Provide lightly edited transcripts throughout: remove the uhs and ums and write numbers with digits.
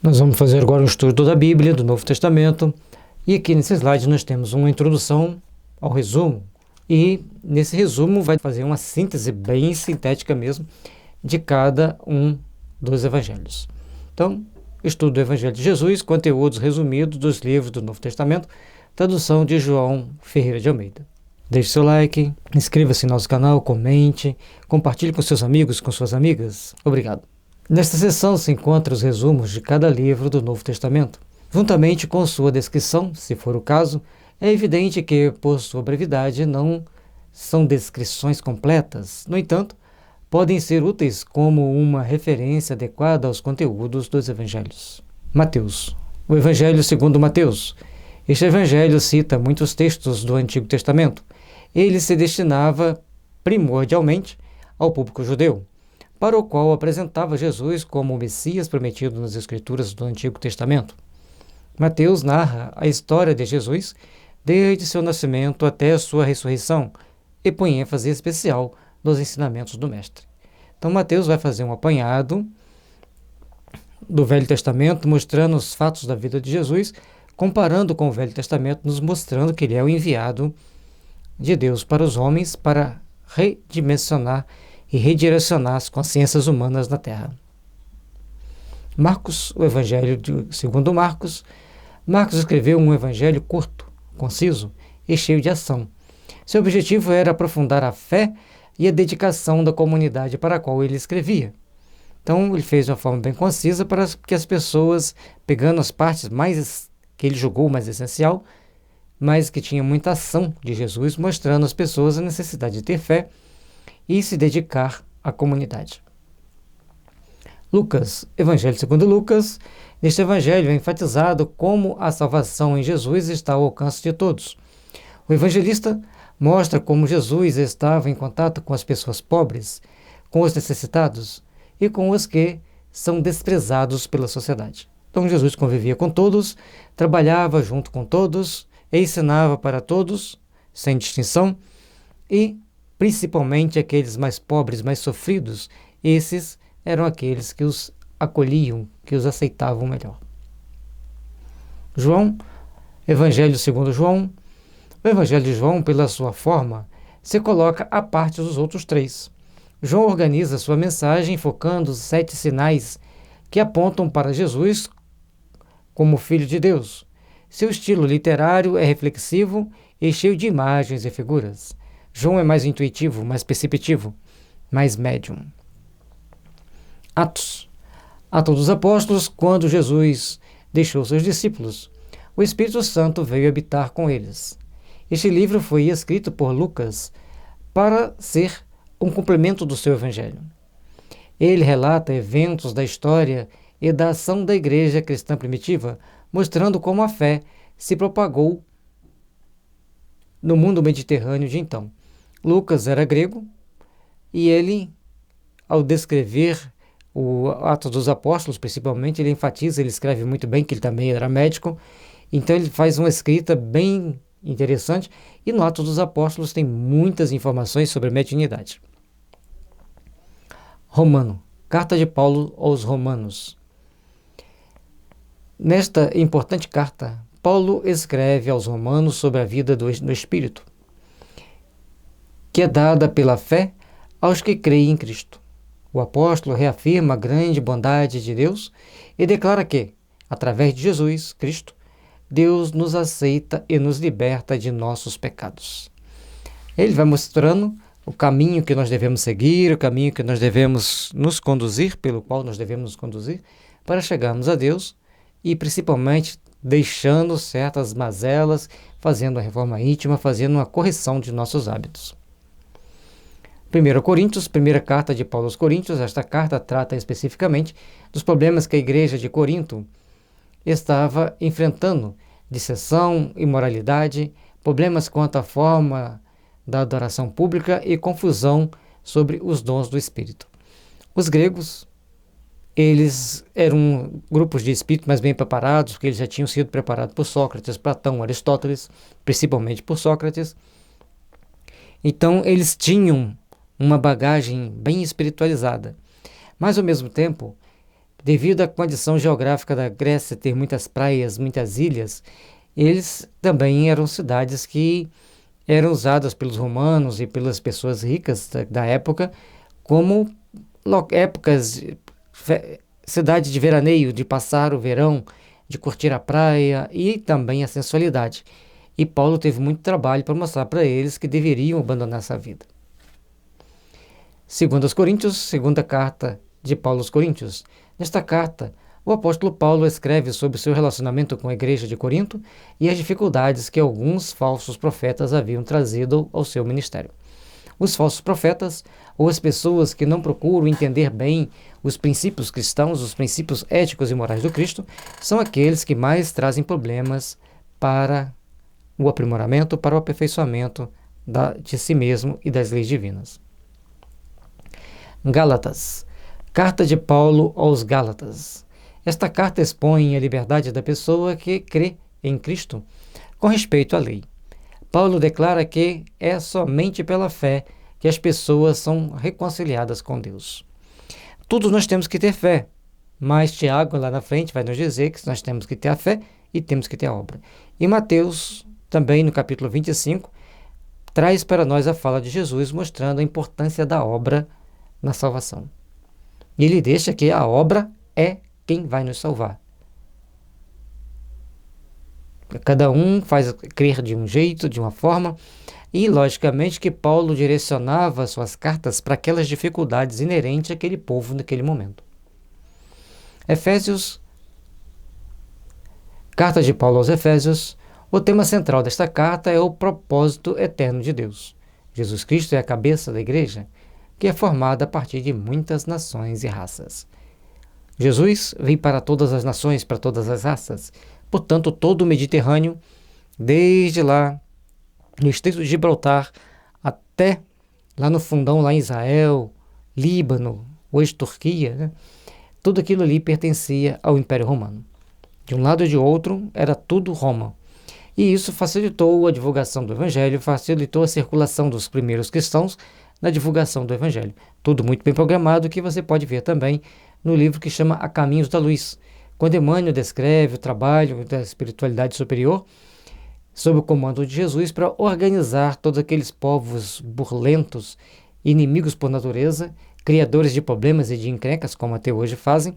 Nós vamos fazer agora um estudo da Bíblia, do Novo Testamento, e aqui nesse slide nós temos uma introdução ao resumo, e nesse resumo vai fazer uma síntese bem sintética mesmo de cada um dos evangelhos. Então, estudo do Evangelho de Jesus, conteúdos resumidos dos livros do Novo Testamento, tradução de João Ferreira de Almeida. Deixe seu like, inscreva-se no nosso canal, comente, compartilhe com seus amigos, com suas amigas. Obrigado. Nesta seção se encontram os resumos de cada livro do Novo Testamento. Juntamente com sua descrição, se for o caso, é evidente que, por sua brevidade, não são descrições completas. No entanto, podem ser úteis como uma referência adequada aos conteúdos dos evangelhos. Mateus. O Evangelho segundo Mateus. Este evangelho cita muitos textos do Antigo Testamento. Ele se destinava primordialmente ao público judeu, para o qual apresentava Jesus como o Messias prometido nas Escrituras do Antigo Testamento. Mateus narra a história de Jesus desde seu nascimento até a sua ressurreição e põe ênfase especial nos ensinamentos do Mestre. Então, Mateus vai fazer um apanhado do Velho Testamento, mostrando os fatos da vida de Jesus, comparando com o Velho Testamento, nos mostrando que ele é o enviado de Deus para os homens para redimensionar e redirecionar as consciências humanas na Terra. Marcos, o Evangelho segundo Marcos. Marcos escreveu um evangelho curto, conciso e cheio de ação. Seu objetivo era aprofundar a fé e a dedicação da comunidade para a qual ele escrevia. Então, ele fez de uma forma bem concisa para que as pessoas, pegando as partes mais que ele julgou mais essencial, mas que tinha muita ação de Jesus, mostrando às pessoas a necessidade de ter fé e se dedicar à comunidade. Lucas, Evangelho segundo Lucas. Neste evangelho é enfatizado como a salvação em Jesus está ao alcance de todos. O evangelista mostra como Jesus estava em contato com as pessoas pobres, com os necessitados e com os que são desprezados pela sociedade. Então Jesus convivia com todos, trabalhava junto com todos, ensinava para todos, sem distinção, e principalmente aqueles mais pobres, mais sofridos, esses eram aqueles que os acolhiam, que os aceitavam melhor. João, Evangelho segundo João. O Evangelho de João, pela sua forma, se coloca à parte dos outros três. João organiza sua mensagem focando os 7 sinais que apontam para Jesus como Filho de Deus. Seu estilo literário é reflexivo e cheio de imagens e figuras. João é mais intuitivo, mais perceptivo, mais médium. Atos dos Apóstolos. Quando Jesus deixou seus discípulos, o Espírito Santo veio habitar com eles. Este livro foi escrito por Lucas para ser um complemento do seu evangelho. Ele relata eventos da história e da ação da igreja cristã primitiva, mostrando como a fé se propagou no mundo mediterrâneo de então. Lucas era grego e ele, ao descrever o Atos dos Apóstolos, principalmente, ele enfatiza, ele escreve muito bem, que ele também era médico, então ele faz uma escrita bem interessante, e no Atos dos Apóstolos tem muitas informações sobre a mediunidade. Romano, Carta de Paulo aos Romanos. Nesta importante carta, Paulo escreve aos romanos sobre a vida no Espírito, que é dada pela fé aos que creem em Cristo. O apóstolo reafirma a grande bondade de Deus e declara que, através de Jesus Cristo, Deus nos aceita e nos liberta de nossos pecados. Ele vai mostrando o caminho que nós devemos seguir, o caminho que nós devemos nos conduzir, pelo qual nós devemos nos conduzir, para chegarmos a Deus e, principalmente, deixando certas mazelas, fazendo uma reforma íntima, fazendo uma correção de nossos hábitos. 1 Coríntios, primeira carta de Paulo aos Coríntios. Esta carta trata especificamente dos problemas que a igreja de Corinto estava enfrentando, dissensão, imoralidade, problemas quanto à forma da adoração pública e confusão sobre os dons do Espírito. Os gregos, eles eram grupos de espíritos mais bem preparados, porque eles já tinham sido preparados por Sócrates, Platão, Aristóteles, principalmente por Sócrates. Então, eles tinham uma bagagem bem espiritualizada. Mas, ao mesmo tempo, Devido à condição geográfica da Grécia ter muitas praias, muitas ilhas, eles também eram cidades que eram usadas pelos romanos e pelas pessoas ricas da época como épocas, cidade de veraneio, de passar o verão, de curtir a praia e também a sensualidade. E Paulo teve muito trabalho para mostrar para eles que deveriam abandonar essa vida. Segundo aos Coríntios, segunda carta de Paulo aos Coríntios. Nesta carta, o apóstolo Paulo escreve sobre seu relacionamento com a igreja de Corinto e as dificuldades que alguns falsos profetas haviam trazido ao seu ministério. Os falsos profetas, ou as pessoas que não procuram entender bem os princípios cristãos, os princípios éticos e morais do Cristo, são aqueles que mais trazem problemas para o aprimoramento, para o aperfeiçoamento de si mesmo e das leis divinas. Gálatas. Carta de Paulo aos Gálatas. Esta carta expõe a liberdade da pessoa que crê em Cristo com respeito à lei. Paulo declara que é somente pela fé que as pessoas são reconciliadas com Deus. Todos nós temos que ter fé, mas Tiago lá na frente vai nos dizer que nós temos que ter a fé e temos que ter a obra. E Mateus, também no capítulo 25, traz para nós a fala de Jesus mostrando a importância da obra na salvação. E ele deixa que a obra é quem vai nos salvar. Cada um faz crer de um jeito, de uma forma, e logicamente que Paulo direcionava suas cartas para aquelas dificuldades inerentes àquele povo naquele momento. Efésios, carta de Paulo aos Efésios. O tema central desta carta é o propósito eterno de Deus. Jesus Cristo é a cabeça da igreja, que é formada a partir de muitas nações e raças. Jesus veio para todas as nações, para todas as raças. Portanto, todo o Mediterrâneo, desde lá no Estreito de Gibraltar até lá no fundão, lá em Israel, Líbano, hoje Turquia, né? Tudo aquilo ali pertencia ao Império Romano. De um lado e de outro, era tudo Roma. E isso facilitou a divulgação do Evangelho, facilitou a circulação dos primeiros cristãos na divulgação do Evangelho. Tudo muito bem programado, que você pode ver também no livro que chama A Caminhos da Luz, quando Emmanuel descreve o trabalho da espiritualidade superior sob o comando de Jesus para organizar todos aqueles povos burlentos, inimigos por natureza, criadores de problemas e de encrencas, como até hoje fazem,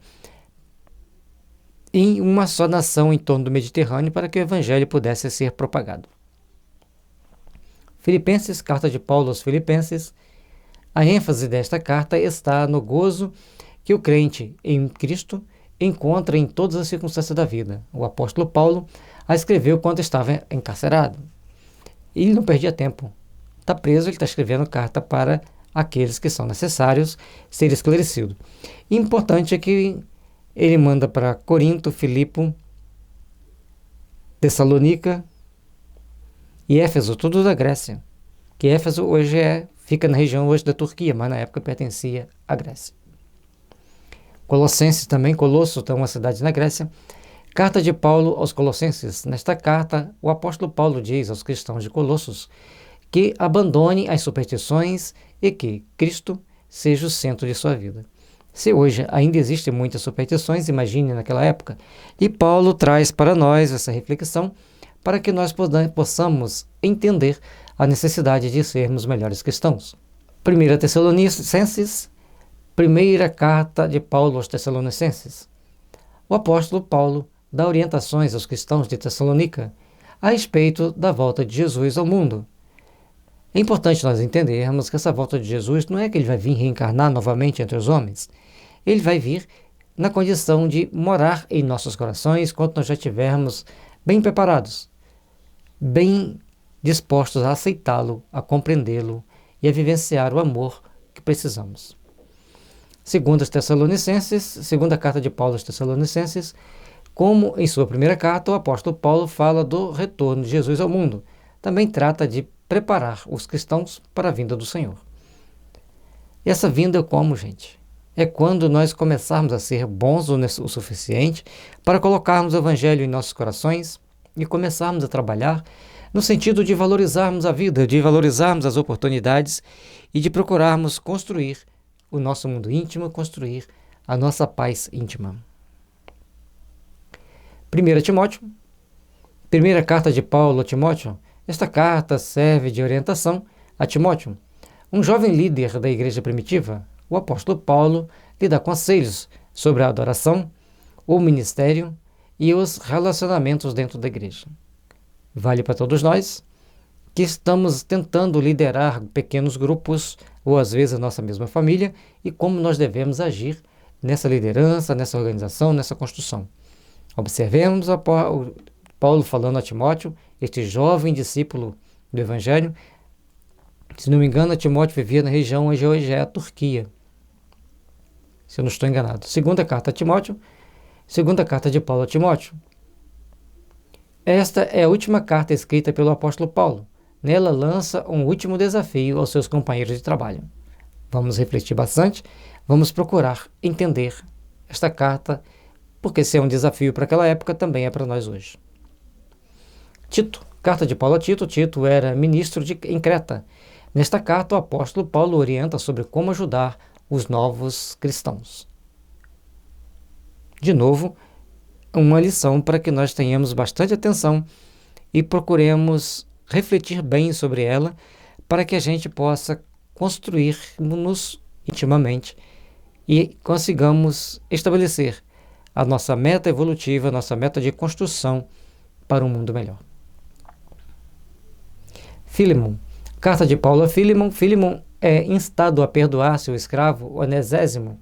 em uma só nação em torno do Mediterrâneo para que o Evangelho pudesse ser propagado. Filipenses, carta de Paulo aos Filipenses. A ênfase desta carta está no gozo que o crente em Cristo encontra em todas as circunstâncias da vida. O apóstolo Paulo a escreveu quando estava encarcerado. Ele não perdia tempo. Está preso, ele está escrevendo carta para aqueles que são necessários ser esclarecidos. E importante é que ele manda para Corinto, Filipe, Tessalônica e Éfeso, tudo da Grécia. Que Éfeso hoje fica na região hoje da Turquia, mas na época pertencia à Grécia. Colossenses também, Colosso, é uma cidade na Grécia. Carta de Paulo aos Colossenses. Nesta carta, o apóstolo Paulo diz aos cristãos de Colossos que abandone as superstições e que Cristo seja o centro de sua vida. Se hoje ainda existem muitas superstições, imagine naquela época. E Paulo traz para nós essa reflexão para que nós possamos entender a necessidade de sermos melhores cristãos. 1 Tessalonicenses, primeira carta de Paulo aos Tessalonicenses. O apóstolo Paulo dá orientações aos cristãos de Tessalônica a respeito da volta de Jesus ao mundo. É importante nós entendermos que essa volta de Jesus não é que ele vai vir reencarnar novamente entre os homens. Ele vai vir na condição de morar em nossos corações quando nós já estivermos bem preparados, bem dispostos a aceitá-lo, a compreendê-lo e a vivenciar o amor que precisamos. Segundo os Tessalonicenses, segunda carta de Paulo aos Tessalonicenses, como em sua primeira carta, o apóstolo Paulo fala do retorno de Jesus ao mundo. Também trata de preparar os cristãos para a vinda do Senhor. E essa vinda como, gente? É quando nós começarmos a ser bons o suficiente para colocarmos o Evangelho em nossos corações e começarmos a trabalhar no sentido de valorizarmos a vida, de valorizarmos as oportunidades e de procurarmos construir o nosso mundo íntimo, construir a nossa paz íntima. 1 Timóteo, primeira carta de Paulo a Timóteo. Esta carta serve de orientação a Timóteo, um jovem líder da igreja primitiva. O apóstolo Paulo lhe dá conselhos sobre a adoração, o ministério e os relacionamentos dentro da igreja. Vale para todos nós que estamos tentando liderar pequenos grupos, ou às vezes a nossa mesma família, e como nós devemos agir nessa liderança, nessa organização, nessa construção. Observemos Paulo falando a Timóteo, este jovem discípulo do Evangelho. Se não me engano, Timóteo vivia na região onde hoje é a Turquia, se eu não estou enganado. Segunda carta a Timóteo, segunda carta de Paulo a Timóteo. Esta é a última carta escrita pelo apóstolo Paulo. Nela lança um último desafio aos seus companheiros de trabalho. Vamos refletir bastante, vamos procurar entender esta carta, porque se é um desafio para aquela época, também é para nós hoje. Tito, carta de Paulo a Tito. Tito era ministro em Creta. Nesta carta, o apóstolo Paulo orienta sobre como ajudar os novos cristãos. De novo, uma lição para que nós tenhamos bastante atenção e procuremos refletir bem sobre ela, para que a gente possa construir-nos intimamente e consigamos estabelecer a nossa meta evolutiva, a nossa meta de construção para um mundo melhor. Filemon, carta de Paulo a Filemon. Filemon é instado a perdoar seu escravo Onésimo,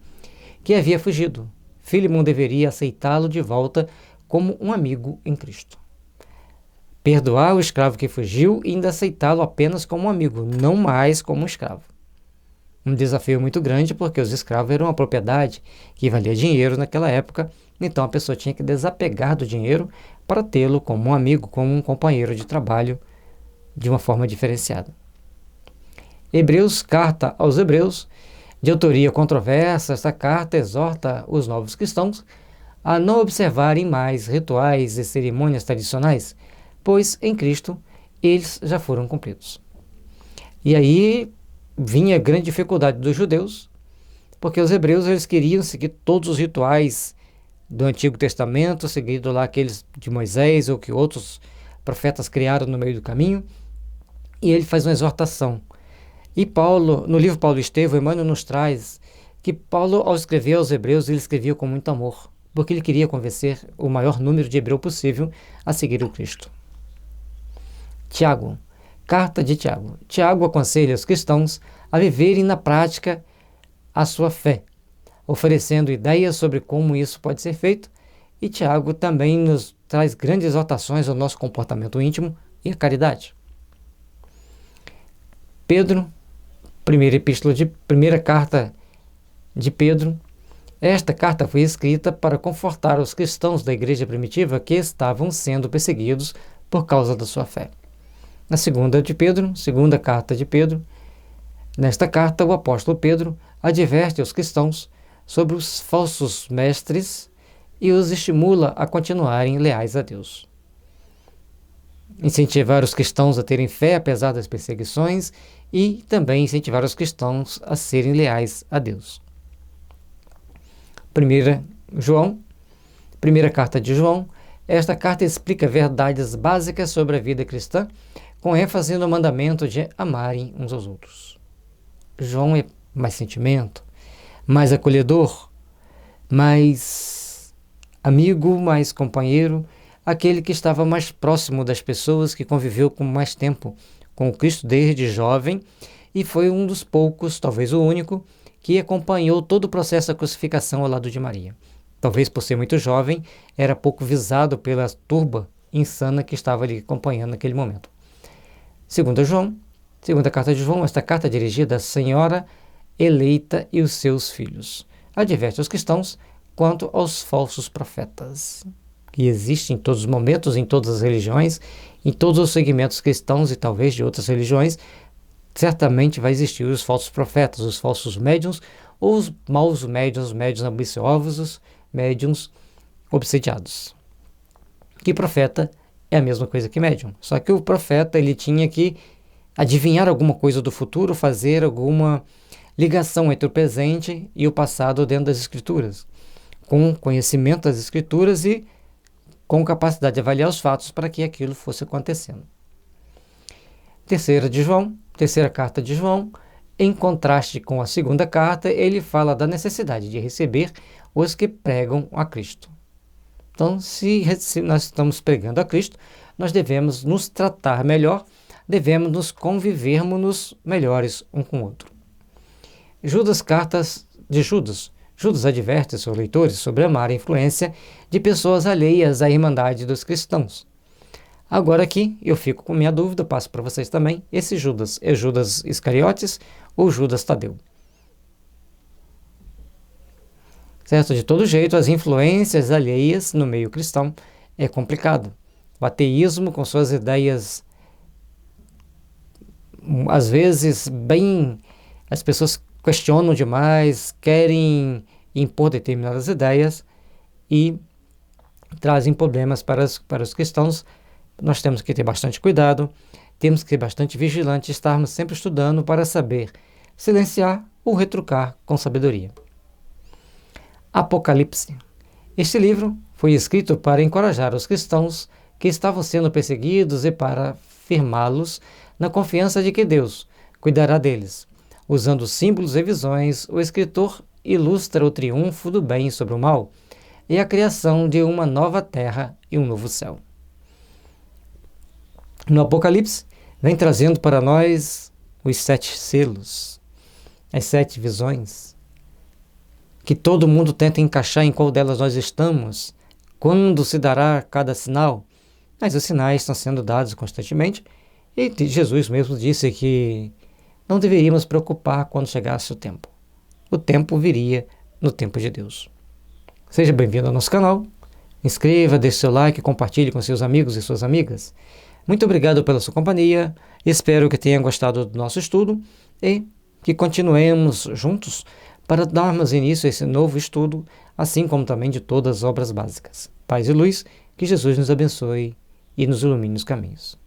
que havia fugido. Filemon deveria aceitá-lo de volta como um amigo em Cristo. Perdoar o escravo que fugiu e ainda aceitá-lo apenas como um amigo, não mais como um escravo. Um desafio muito grande, porque os escravos eram uma propriedade que valia dinheiro naquela época, então a pessoa tinha que desapegar do dinheiro para tê-lo como um amigo, como um companheiro de trabalho, de uma forma diferenciada. Hebreus, carta aos Hebreus, de autoria controversa. Esta carta exorta os novos cristãos a não observarem mais rituais e cerimônias tradicionais, pois em Cristo eles já foram cumpridos. E aí vinha a grande dificuldade dos judeus, porque os hebreus eles queriam seguir todos os rituais do Antigo Testamento, seguindo lá aqueles de Moisés ou que outros profetas criaram no meio do caminho, e ele faz uma exortação. E Paulo, no livro Paulo e Estevão, Emmanuel nos traz que Paulo, ao escrever aos hebreus, ele escrevia com muito amor, porque ele queria convencer o maior número de hebreus possível a seguir o Cristo. Tiago, carta de Tiago. Tiago aconselha os cristãos a viverem na prática a sua fé, oferecendo ideias sobre como isso pode ser feito, e Tiago também nos traz grandes exortações ao nosso comportamento íntimo e à caridade. Pedro, primeira carta de Pedro. Esta carta foi escrita para confortar os cristãos da igreja primitiva que estavam sendo perseguidos por causa da sua fé. Na segunda carta de Pedro, nesta carta o apóstolo Pedro adverte os cristãos sobre os falsos mestres e os estimula a continuarem leais a Deus. Incentivar os cristãos a terem fé apesar das perseguições e também incentivar os cristãos a serem leais a Deus. Primeira carta de João. Esta carta explica verdades básicas sobre a vida cristã, com ênfase no mandamento de amarem uns aos outros. João é mais sentimento, mais acolhedor, mais amigo, mais companheiro, aquele que estava mais próximo das pessoas, que conviveu com mais tempo com o Cristo desde jovem e foi um dos poucos, talvez o único, que acompanhou todo o processo da crucificação ao lado de Maria. Talvez por ser muito jovem, era pouco visado pela turba insana que estava ali acompanhando naquele momento. Segunda carta de João, esta carta é dirigida à Senhora eleita e os seus filhos. Adverte os cristãos quanto aos falsos profetas, que existem em todos os momentos, em todas as religiões, em todos os segmentos cristãos e talvez de outras religiões. Certamente vai existir os falsos profetas, os falsos médiuns, ou os maus médiuns, os médiuns ambiciosos, médiuns obsediados. Que profeta é a mesma coisa que médium, só que o profeta ele tinha que adivinhar alguma coisa do futuro, fazer alguma ligação entre o presente e o passado dentro das escrituras, com conhecimento das escrituras e com capacidade de avaliar os fatos para que aquilo fosse acontecendo. Terceira carta de João, em contraste com a segunda carta, ele fala da necessidade de receber os que pregam a Cristo. Então, se nós estamos pregando a Cristo, nós devemos nos tratar melhor, devemos nos convivermos melhores um com o outro. Cartas de Judas. Judas adverte seus leitores sobre a má influência de pessoas alheias à irmandade dos cristãos. Agora aqui eu fico com minha dúvida, passo para vocês também. Esse Judas é Judas Iscariotes ou Judas Tadeu? Certo? De todo jeito, as influências alheias no meio cristão é complicado. O ateísmo, com suas ideias, às vezes, as pessoas questionam demais, querem impor determinadas ideias e trazem problemas para os cristãos. Nós temos que ter bastante cuidado, temos que ser bastante vigilantes, estarmos sempre estudando para saber silenciar ou retrucar com sabedoria. Apocalipse. Este livro foi escrito para encorajar os cristãos que estavam sendo perseguidos e para firmá-los na confiança de que Deus cuidará deles. Usando símbolos e visões, o escritor ilustra o triunfo do bem sobre o mal e a criação de uma nova terra e um novo céu. No Apocalipse, vem trazendo para nós os 7 selos, as 7 visões, que todo mundo tenta encaixar em qual delas nós estamos, quando se dará cada sinal, mas os sinais estão sendo dados constantemente, e Jesus mesmo disse que não deveríamos preocupar quando chegasse o tempo. O tempo viria no tempo de Deus. Seja bem-vindo ao nosso canal, inscreva, deixe seu like, compartilhe com seus amigos e suas amigas. Muito obrigado pela sua companhia, espero que tenha gostado do nosso estudo e que continuemos juntos para darmos início a esse novo estudo, assim como também de todas as obras básicas. Paz e luz, que Jesus nos abençoe e nos ilumine os caminhos.